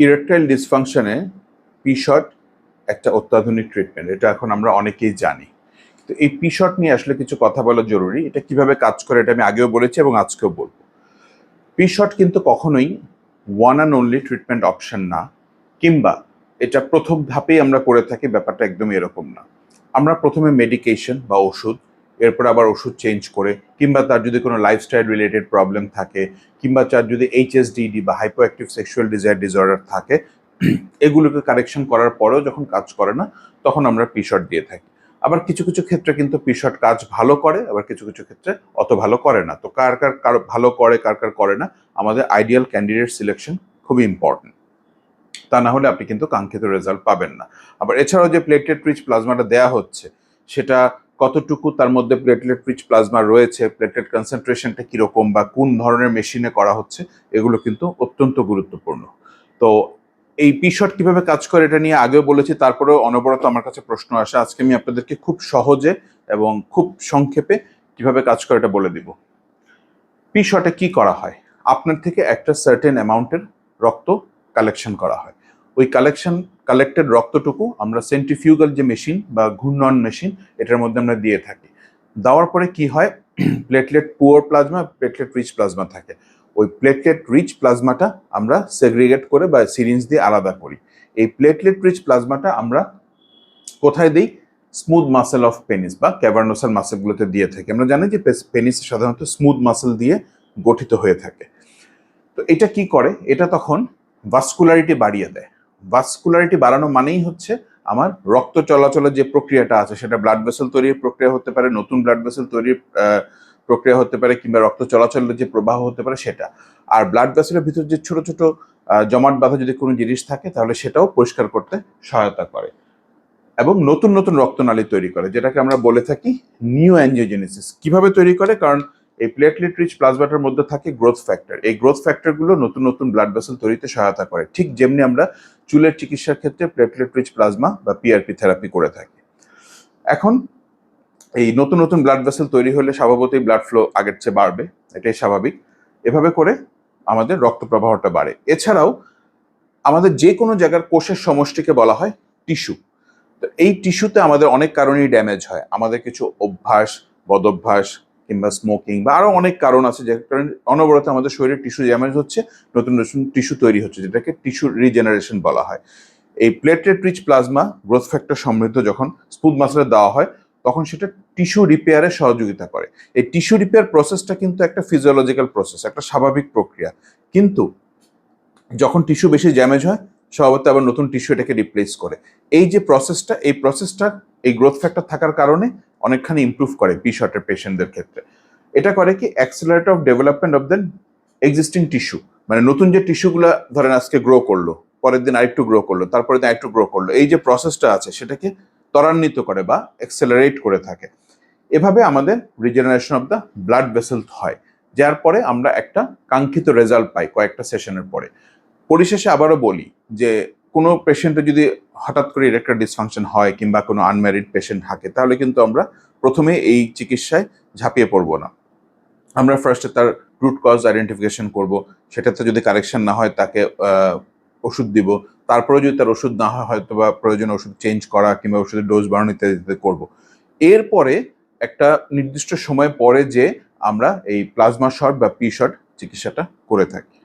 Erectile ডিসফাংশনে P-shot একটা অত্যাধুনিক treatment, এটা এখন আমরা অনেকেই জানি। তো এই পি-শট নিয়ে আসলে কিছু কথা বলা জরুরি। এটা কিভাবে কাজ করে এটা আমি আগেও বলেছি এবং আজকেও বলবো। পি-শট কিন্তু কখনোই one and only treatment option না, কিংবা এটা প্রথম ধাপেই আমরা করে থাকি, ব্যাপারটা একদমই এরকম না। আমরা প্রথমে মেডিকেশন বা ওষুধ, এরপর আবার ওষুধ চেঞ্জ করে, কিংবা তার যদি কোনো লাইফস্টাইল রিলেটেড প্রবলেম থাকে, কিংবা তার যদি এইচএসডিডি বা hypo active sexual desire disorder থাকে, এগুলোকে কারেকশন করার পরেও যখন কাজ করে না, তখন আমরা পি-শট দিয়ে থাকি। আবার কিছু কিছু ক্ষেত্রে কিন্তু পি-শট কাজ ভালো করে, আবার কিছু কিছু ক্ষেত্রে অত ভালো করে না। তো কার কার ভালো করে, কার কার করে না, আমাদের আইডিয়াল ক্যান্ডিডেট সিলেকশন খুবই ইম্পর্টেন্ট। তা না হলে আপনি কিন্তু কাঙ্ক্ষিত রেজাল্ট পাবেন না। আবার এছাড়াও যে প্লেটলেট রিচ প্লাজমাটা দেয়া হচ্ছে, সেটা কতটুকু তার মধ্যে প্লেটলেট রিচ প্লাজমা রয়েছে, প্লেটলেট কনসেন্ট্রেশনটা কীরকম বা কোন ধরনের মেশিনে করা হচ্ছে, এগুলো কিন্তু অত্যন্ত গুরুত্বপূর্ণ। তো এই পি-শট কিভাবে কাজ করে এটা নিয়ে আগেও বলেছি, তারপরেও অনবরত আমার কাছে প্রশ্ন আসে। আজকে আমি আপনাদেরকে খুব সহজে এবং খুব সংক্ষেপে কিভাবে কাজ করে এটা বলে দিব। পি-শটে কি করা হয়, আপনার থেকে একটা সার্টেন অ্যামাউন্টের রক্ত কালেকশন করা হয়। ওই কালেক্টেড রক্তটুকু আমরা সেন্ট্রিফিউগাল যে মেশিন বা ঘূর্ণন মেশিন, এটার মধ্যে আমরা দিয়ে থাকি। দেওয়ার পরে কি হয়, platelet poor plasma, platelet rich plasma থাকে। ওই প্লেটলেট রিচ প্লাজমাটা আমরা সেগ্রিগেট করে বা সিরিঞ্জ দিয়ে আলাদা করি। এই প্লেটলেট রিচ প্লাজমাটা আমরা কোথায় দিই, স্মুথ মাসেল অফ পেনিস বা ক্যাভার্নোসাল মাসেলগুলোতে দিয়ে থাকি। আমরা জানি যে পেনিস সাধারণত স্মুথ মাসেল দিয়ে গঠিত হয়ে থাকে। তো এটা কি করে, এটা তখন ভাস্কুলারিটি বাড়িয়ে দেয়। ভাস্কুলারিটি বাড়ানো মানেই হচ্ছে আমার রক্ত চলাচলের যে প্রক্রিয়াটা আছে, সেটা ব্লাড ভেসেল তৈরির প্রক্রিয়া হতে পারে, নতুন ব্লাড ভেসেল তৈরির প্রক্রিয়া হতে পারে, কিংবা রক্ত চলাচলের যে প্রবাহ হতে পারে সেটা। আর ব্লাড ভেসেলের ভিতর যে ছোট ছোট জমাট বাঁধা যদি কোনো জিনিস থাকে, তাহলে সেটাও পরিষ্কার করতে সহায়তা করে এবং নতুন নতুন রক্তনালী তৈরি করে, যেটাকে আমরা বলে থাকি নিউ অ্যাঞ্জিওজেনেসিস। কিভাবে তৈরি করে, কারণ এই প্লেটলেট রিচ প্লাজমাটার মধ্যে থাকে গ্রোথ ফ্যাক্টর। এই গ্রোথ ফ্যাক্টরগুলো নতুন নতুন ব্লাড ভেসেল তৈরিতে সহায়তা করে, ঠিক যেমনি আমরা চুলের চিকিৎসার ক্ষেত্রে প্লেটলেট রিচ প্লাজমা বা পিআরপি থেরাপি করে থাকি। এখন এই নতুন নতুন ব্লাড ভেসেল তৈরি হলে স্বভাবতই ব্লাড ফ্লো আগের চেয়ে বাড়বে, এটাই স্বাভাবিক। এভাবে করে আমাদের রক্ত প্রবাহটা বাড়ে। এছাড়াও আমাদের যে কোনো জায়গার কোষের সমষ্টিকে বলা হয় টিস্যু। তো এই টিস্যুতে আমাদের অনেক কারণেই ড্যামেজ হয়। আমাদের কিছু অভ্যাস, বদঅভ্যাস, কিংবা স্মোকিং বা আরো অনেক কারণ আছে, যে কারণে অনবরত আমাদের শরীরের টিস্যু ড্যামেজ হচ্ছে, নতুন নতুন টিস্যু তৈরি হচ্ছে, যেটাকে টিস্যু রিজেনারেশন বলা হয়। এই platelet rich plasma growth factor সমৃদ্ধ যখন স্মুথ মাসলে দেওয়া হয়, তখন সেটা টিস্যু রিপেয়ারে সহযোগিতা করে। এই টিস্যু রিপেয়ার প্রসেসটা কিন্তু একটা ফিজিওলজিক্যাল প্রসেস, একটা স্বাভাবিক প্রক্রিয়া। কিন্তু যখন টিস্যু বেশি ড্যামেজ হয়, স্বভাবত আবার নতুন টিস্যু এটাকে রিপ্লেস করে। এই যে প্রসেসটা, এই প্রসেসটা এই গ্রোথ ফ্যাক্টর থাকার কারণে অনেকখানি ইমপ্রুভ করে পি-শটের পেশেন্টদের ক্ষেত্রে। এটা করে কি, accelerator of development of then existing tissue, মানে নতুন যে টিস্যুগুলো ধরেন আজকে গ্রো করলো, পরের দিন আরেকটু গ্রো করলো, তারপরে দিন আরেকটু গ্রো করলো, এই যে প্রসেসটা আছে সেটাকে ত্বরান্বিত করে বা অ্যাক্সেলারেট করে থাকে। এভাবে আমাদের regeneration of the blood vessel হয়, যার পরে আমরা একটা কাঙ্ক্ষিত রেজাল্ট পাই কয়েকটা সেশনের পরে। পরিশেষে আবারও বলি যে কোনো পেশেন্টের যদি হঠাৎ করে ইরেকটাইল ডিসফাংশন হয়, কিংবা কোনো আনম্যারিড পেশেন্ট থাকে, তাহলে কিন্তু আমরা প্রথমে এই চিকিৎসায় ঝাঁপিয়ে পড়বো না। আমরা ফার্স্টে তার রুট কজ আইডেন্টিফিকেশন করব, সেটাতে যদি কারেকশন না হয় তাকে ওষুধ দিব। তারপরে যদি তার ওষুধ না হয়, হয়তো বা প্রয়োজনে ওষুধ চেঞ্জ করা কিংবা ওষুধের ডোজ বাড়ানো ইত্যাদি করবো। এরপরে একটা নির্দিষ্ট সময় পরে যে আমরা এই প্লাজমা শট বা পি-শট চিকিৎসাটা করে থাকি।